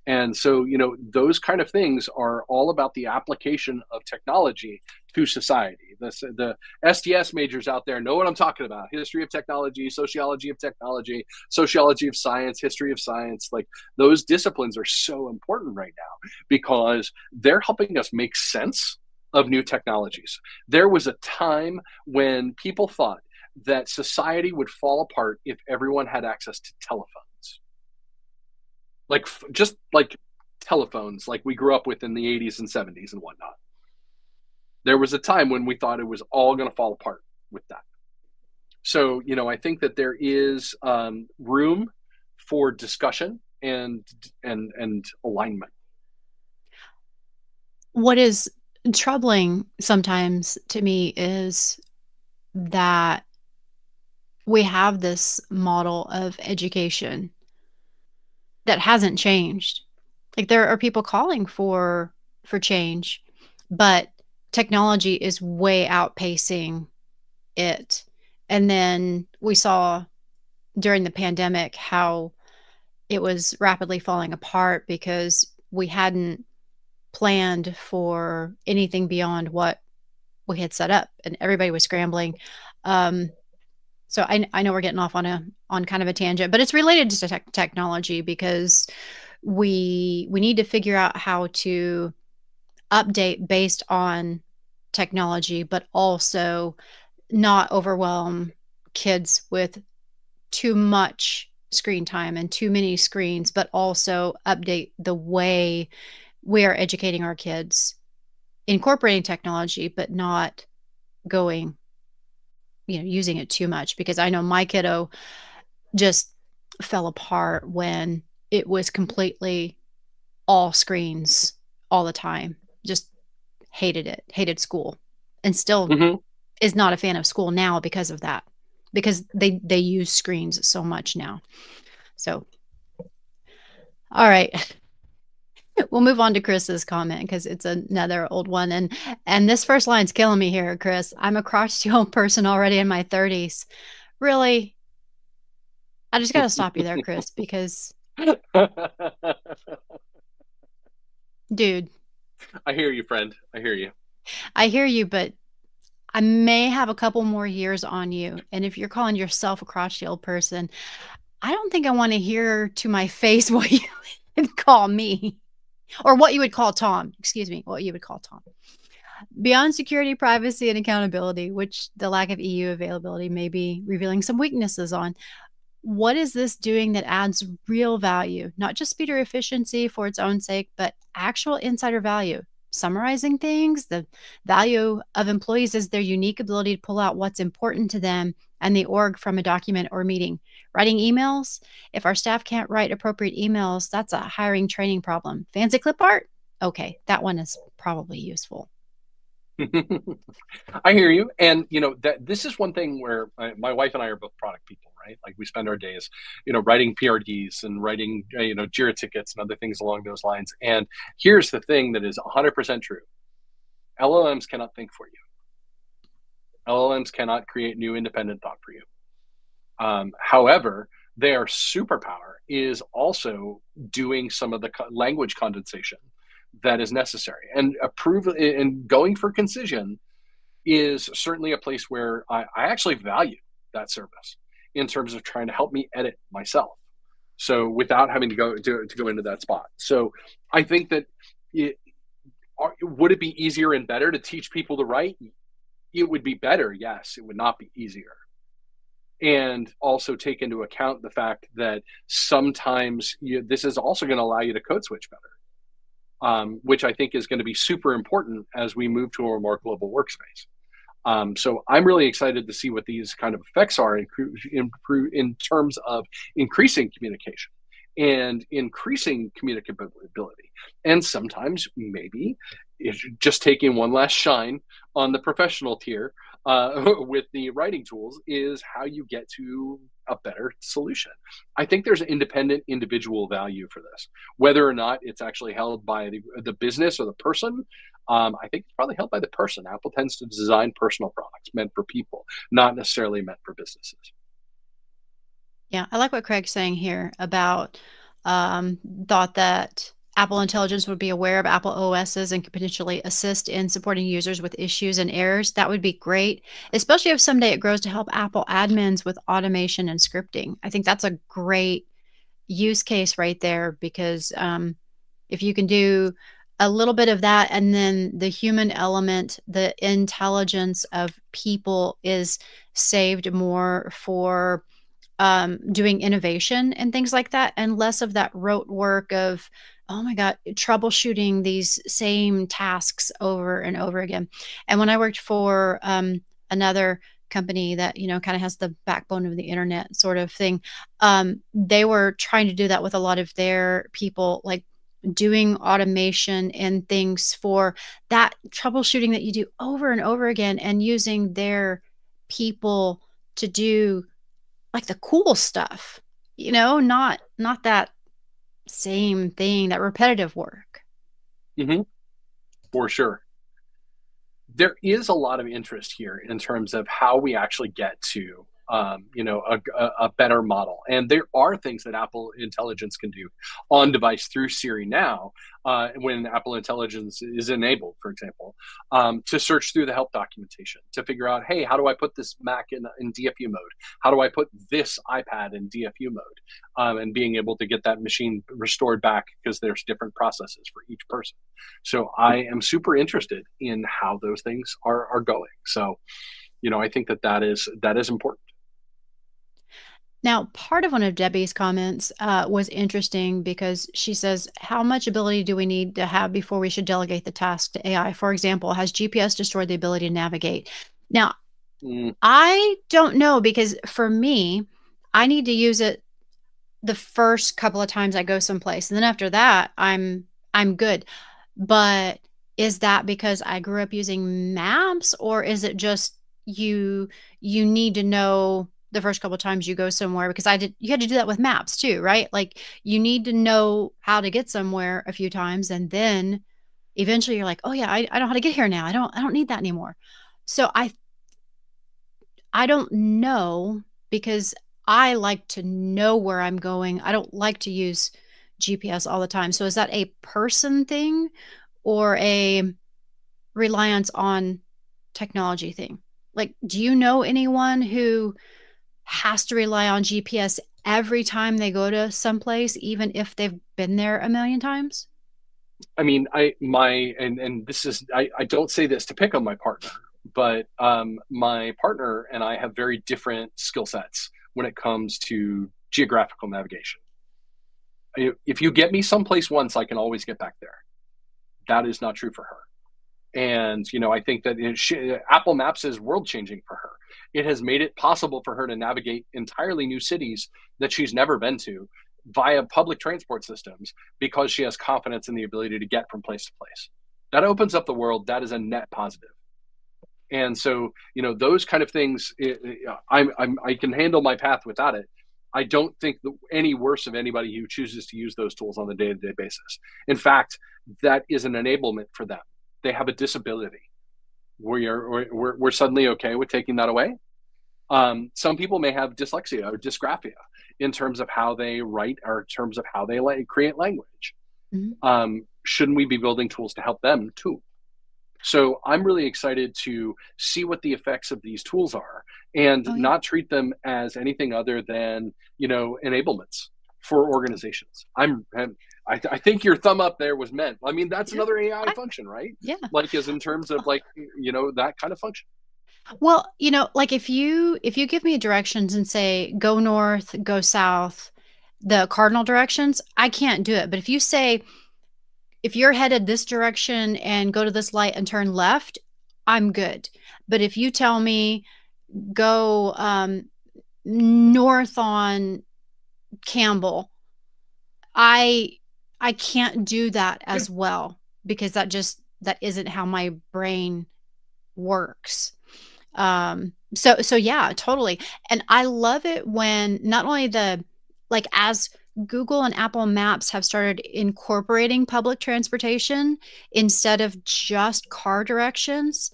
And so, those kind of things are all about the application of technology to society. The STS majors out there know what I'm talking about: history of technology, sociology of technology, sociology of science, history of science. Like, those disciplines are so important right now because they're helping us make sense of new technologies. There was a time when people thought that society would fall apart if everyone had access to telephones, like just like telephones like we grew up with in the 80s and 70s and whatnot. There was a time when we thought it was all going to fall apart with that. So, I think that there is room for discussion and alignment. What is troubling sometimes to me is that we have this model of education that hasn't changed. Like, there are people calling for change, but technology is way outpacing it. And then we saw during the pandemic how it was rapidly falling apart because we hadn't planned for anything beyond what we had set up, and everybody was scrambling. Um, so I know we're getting off on kind of a tangent, but it's related to technology because we need to figure out how to update based on technology, but also not overwhelm kids with too much screen time and too many screens, but also update the way we are educating our kids, incorporating technology, but not going, using it too much. Because I know my kiddo just fell apart when it was completely all screens all the time. Just hated it, hated school, and still Mm-hmm. is not a fan of school now because of that, because they use screens so much now. So, all right. We'll move on to Chris's comment because it's another old one. And this first line's killing me here, Chris. I'm a crotchety person already in my 30s. Really? I just got to stop you there, Chris, because, dude, I hear you, friend. I hear you. I hear you, but I may have a couple more years on you. And if you're calling yourself a crotchety old person, I don't think I want to hear to my face what you would call me, or what you would call Tom. Excuse me, what you would call Tom. Beyond security, privacy, and accountability, which the lack of EU availability may be revealing some weaknesses on, what is this doing that adds real value, not just speed or efficiency for its own sake, but actual insider value? Summarizing things, the value of employees is their unique ability to pull out what's important to them and the org from a document or meeting. Writing emails, if our staff can't write appropriate emails, that's a hiring training problem. Fancy clip art? Okay, that one is probably useful. I hear you. And, that this is one thing where my wife and I are both product people, right? Like, we spend our days, writing PRDs and writing, JIRA tickets and other things along those lines. And here's the thing that is 100% true. LLMs cannot think for you. LLMs cannot create new independent thought for you. However, their superpower is also doing some of the language condensation that is necessary, and going for concision is certainly a place where I actually value that service in terms of trying to help me edit myself, so without having to go into that spot. So I think that would it be easier and better to teach people to write? It would be better, yes. It would not be easier. And also take into account the fact that sometimes this is also going to allow you to code switch better, which I think is going to be super important as we move to a more global workspace. So I'm really excited to see what these kind of effects are in terms of increasing communication and increasing communicability. And sometimes maybe it's just taking one last shine on the professional tier with the writing tools is how you get to a better solution. I think there's independent individual value for this, whether or not it's actually held by the business or the person. I think it's probably held by the person. Apple tends to design personal products meant for people, not necessarily meant for businesses. Yeah, I like what Craig's saying here about thought that Apple Intelligence would be aware of Apple OSs and could potentially assist in supporting users with issues and errors. That would be great, especially if someday it grows to help Apple admins with automation and scripting. I think that's a great use case right there because if you can do a little bit of that and then the human element, the intelligence of people is saved more for doing innovation and things like that, and less of that rote work of, oh my God, troubleshooting these same tasks over and over again. And when I worked for another company that, kind of has the backbone of the internet sort of thing, they were trying to do that with a lot of their people, like doing automation and things for that troubleshooting that you do over and over again and using their people to do like the cool stuff, not that same thing, that repetitive work. Hmm. For sure. There is a lot of interest here in terms of how we actually get to a better model, and there are things that Apple Intelligence can do on device through Siri now, when Apple Intelligence is enabled, for example, to search through the help documentation to figure out, hey, how do I put this Mac in DFU mode? How do I put this iPad in DFU mode? And being able to get that machine restored back, because there's different processes for each person. So I am super interested in how those things are going. So, I think that is important. Now, part of one of Debbie's comments was interesting because she says, how much ability do we need to have before we should delegate the task to AI? For example, has GPS destroyed the ability to navigate? Now, Mm, I don't know because for me, I need to use it the first couple of times I go someplace, and then after that, I'm good. But is that because I grew up using maps, or is it just you need to know the first couple of times you go somewhere? Because you had to do that with maps too, right? Like, you need to know how to get somewhere a few times, and then eventually you're like, "Oh, yeah, I know how to get here now. I don't need that anymore." So I don't know because I like to know where I'm going. I don't like to use GPS all the time. So is that a person thing or a reliance on technology thing? Like, do you know anyone who has to rely on GPS every time they go to someplace, even if they've been there a million times? I mean, and this is, I don't say this to pick on my partner, but my partner and I have very different skill sets when it comes to geographical navigation. If you get me someplace once, I can always get back there. That is not true for her. And I think that Apple Maps is world changing for her. It has made it possible for her to navigate entirely new cities that she's never been to via public transport systems, because she has confidence in the ability to get from place to place. That opens up the world. That is a net positive. And so, those kind of things, I can handle my path without it. I don't think any worse of anybody who chooses to use those tools on a day-to-day basis. In fact, that is an enablement for them. They have a disability. We're suddenly okay with taking that away. Some people may have dyslexia or dysgraphia in terms of how they write, or in terms of how they create language. Mhm. Shouldn't we be building tools to help them too? So I'm really excited to see what the effects of these tools are, and Oh, yeah. not treat them as anything other than, enablements for organizations. I think your thumb up there was meant. I mean, that's Yeah. another AI I, function, right? yeah. Like, is in terms of, like, that kind of function. Well, like if you give me directions and say go north, go south, the cardinal directions, I can't do it. But if you say if you're headed this direction and go to this light and turn left, I'm good. But if you tell me go north on Campbell, I I can't do that Yeah. as well because that isn't how my brain works. So yeah, totally. And I love it when not only as Google and Apple Maps have started incorporating public transportation instead of just car directions,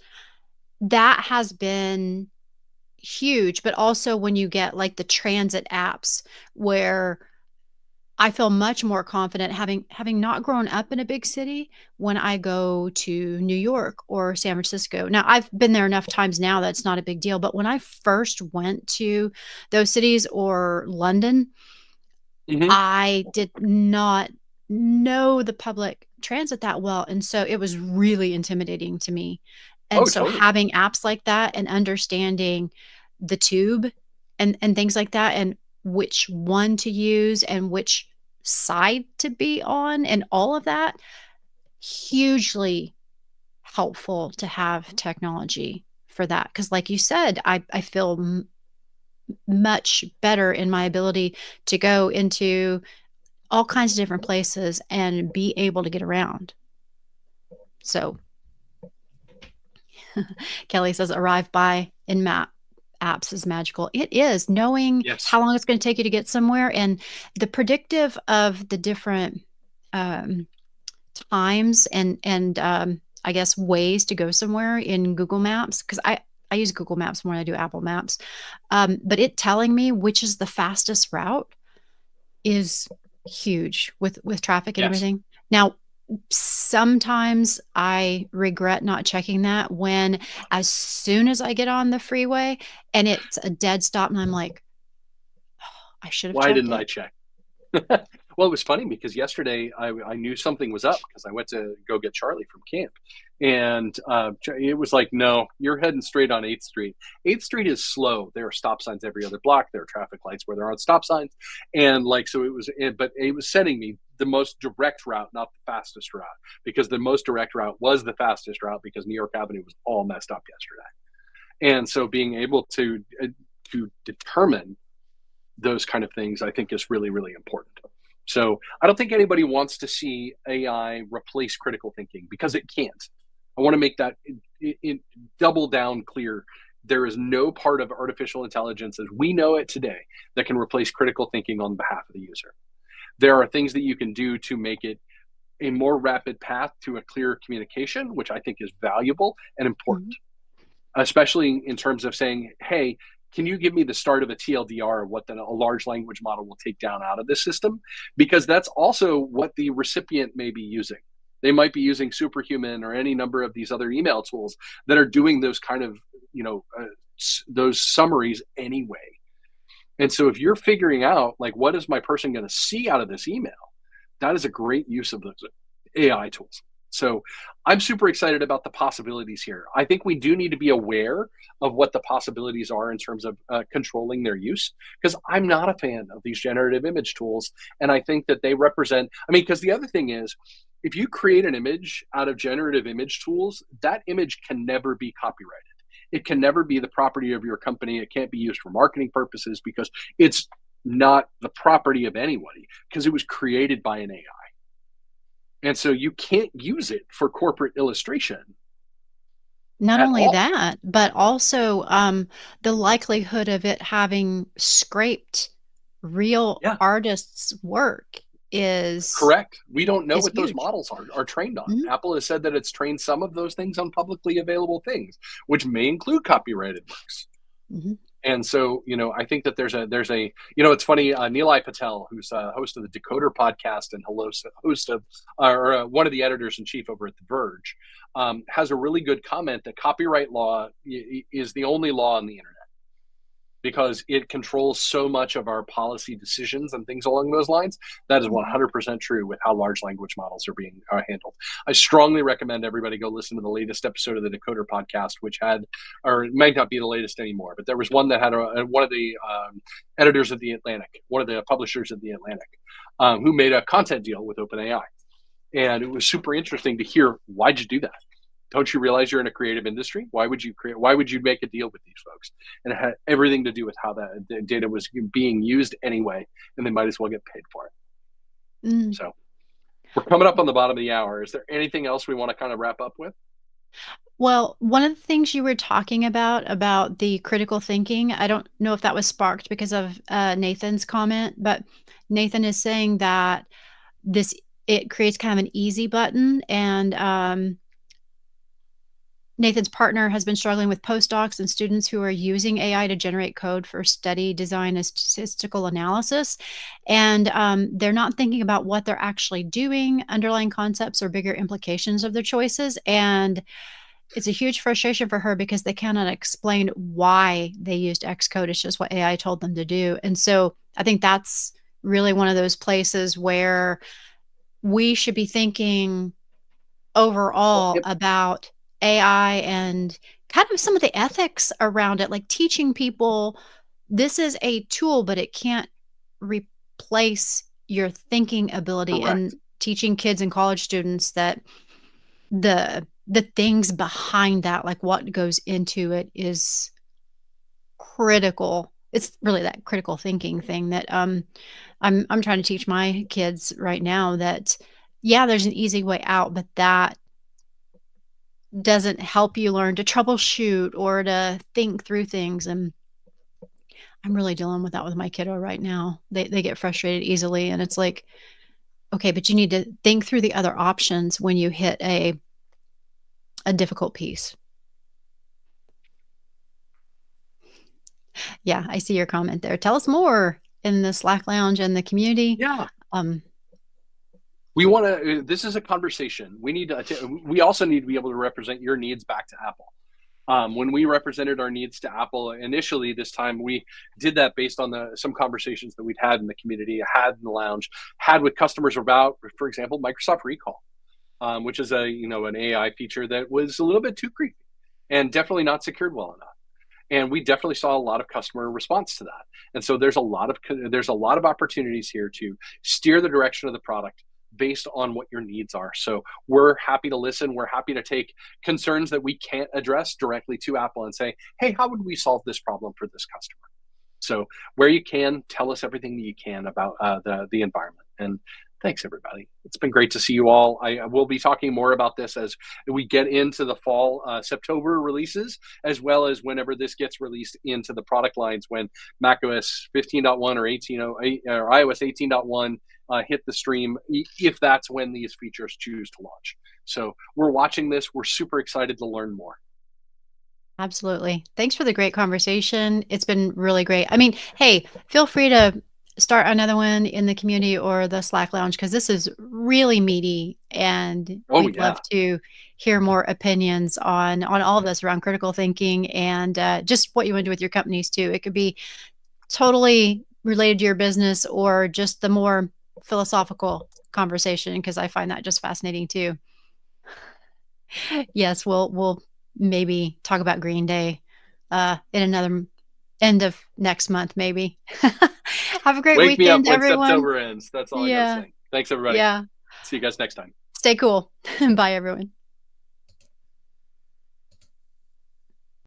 that has been huge, but also when you get like the transit apps where I feel much more confident having not grown up in a big city when I go to New York or San Francisco. Now, I've been there enough times now that it's not a big deal, but when I first went to those cities or London, Hmm. I did not know the public transit that well, and so it was really intimidating to me. And Oh, so totally. having apps like that and understanding the tube and things like that and which one to use and which side to be on and all of that, hugely helpful to have technology for that. Because, like you said, I feel much better in my ability to go into all kinds of different places and be able to get around. So Kelly says arrive by in map apps is magical. It is knowing Yes. how long it's going to take you to get somewhere and the predictive of the different um, times and I guess ways to go somewhere in Google Maps because I use Google Maps more than I do Apple Maps. But it telling me which is the fastest route is huge with traffic and Yes. everything. Now, sometimes I regret not checking that when as soon as I get on the freeway and it's a dead stop and I'm like, I should have Why checked didn't I it. check? Well, it was funny because yesterday I knew something was up because I went to go get Charlie from camp. And it was like, no, you're heading straight on 8th Street. 8th Street is slow. There are stop signs every other block. There are traffic lights where there aren't stop signs. And like, so but it was sending me the most direct route, not the fastest route, because the most direct route was the fastest route because New York Avenue was all messed up yesterday. And so being able to determine those kind of things, I think is really, really important. So I don't think anybody wants to see AI replace critical thinking because it can't. I want to make that double down clear. There is no part of artificial intelligence as we know it today that can replace critical thinking on behalf of the user. There are things that you can do to make it a more rapid path to a clearer communication, which I think is valuable and important, Mhm. especially in terms of saying, hey, can you give me the start of a TLDR of what a large language model will take down out of this system? Because that's also what the recipient may be using. They might be using Superhuman or any number of these other email tools that are doing those kind of, those summaries anyway. And so if you're figuring out like what is my person going to see out of this email, that is a great use of those AI tools. So I'm super excited about the possibilities here. I think we do need to be aware of what the possibilities are in terms of controlling their use, because I'm not a fan of these generative image tools. And I think that they represent, I mean, because the other thing is, if you create an image out of generative image tools, that image can never be copyrighted. It can never be the property of your company. It can't be used for marketing purposes because it's not the property of anybody because it was created by an AI. And so you can't use it for corporate illustration Not at only all. that, but also the likelihood of it having scraped real Yeah, artists' work is correct. We don't know is what those huge. models are trained on. Mhm. Apple has said that it's trained some of those things on publicly available things, which may include copyrighted works. Mhm. And so, I think that it's funny. Nilay Patel, who's a host of the Decoder podcast and host of, or one of the editors in chief over at The Verge, has a really good comment that copyright law is the only law on the internet because it controls so much of our policy decisions and things along those lines. That is Mhm. 100% true with how large language models are being handled. I strongly recommend everybody go listen to the latest episode of the Decoder podcast, which had, or it might not be the latest anymore, but there was one that had one of the editors of The Atlantic, one of the publishers of The Atlantic, who made a content deal with OpenAI. And it was super interesting to hear, why'd you do that? Don't you realize you're in a creative industry? Why would you make a deal with these folks? And it had everything to do with how that data was being used anyway, and they might as well get paid for it. Mm. So we're coming up on the bottom of the hour. Is there anything else we want to kind of wrap up with? Well, one of the things you were talking about the critical thinking, I don't know if that was sparked because of Nathan's comment, but Nathan is saying that this it creates kind of an easy button and Nathan's partner has been struggling with postdocs and students who are using AI to generate code for study design and statistical analysis. And they're not thinking about what they're actually doing, underlying concepts, or bigger implications of their choices. And it's a huge frustration for her because they cannot explain why they used Xcode. It's just what AI told them to do. And so I think that's really one of those places where we should be thinking Well, overall yep. about AI and kind of some of the ethics around it, like teaching people this is a tool, but it can't replace your thinking ability, and Correct. teaching kids and college students that the things behind that, like what goes into it, is critical. It's really that critical thinking thing that I'm trying to teach my kids right now, that yeah, there's an easy way out, but that doesn't help you learn to troubleshoot or to think through things. And I'm really dealing with that with my kiddo right now. They get frustrated easily, and it's like, okay, but you need to think through the other options when you hit a difficult piece. Yeah, I see your comment there. Tell us more in the Slack lounge and the community. Yeah. Um, We want to. This is a conversation. We need to. We also need to be able to represent your needs back to Apple. When we represented our needs to Apple initially, this time we did that based on some conversations that we'd had in the community, had in the lounge, had with customers about, for example, Microsoft Recall, which is an AI feature that was a little bit too creepy and definitely not secured well enough. And we definitely saw a lot of customer response to that. And so there's a lot of opportunities here to steer the direction of the product based on what your needs are. So we're happy to listen. We're happy to take concerns that we can't address directly to Apple and say, hey, how would we solve this problem for this customer? So where you can, tell us everything that you can about the environment. And thanks, everybody. It's been great to see you all. I will be talking more about this as we get into the fall September releases, as well as whenever this gets released into the product lines when macOS 15.1 or 18 or iOS 18.1 hit the stream, if that's when these features choose to launch. So we're watching this. We're super excited to learn more. Absolutely. Thanks for the great conversation. It's been really great. I mean, hey, feel free to start another one in the community or the Slack lounge, because this is really meaty, and Oh, we'd love yeah. to hear more opinions on all of this around critical thinking, and just what you want to do with your companies too. It could be totally related to your business or just the more philosophical conversation, because I find that just fascinating too. Yes, we'll maybe talk about Green Day, in another end of next month, maybe. Have a great Wake me up weekend, when everyone. September ends. That's all I got to Yeah, say. Thanks, everybody. yeah. See you guys next time. Stay cool. Bye, everyone.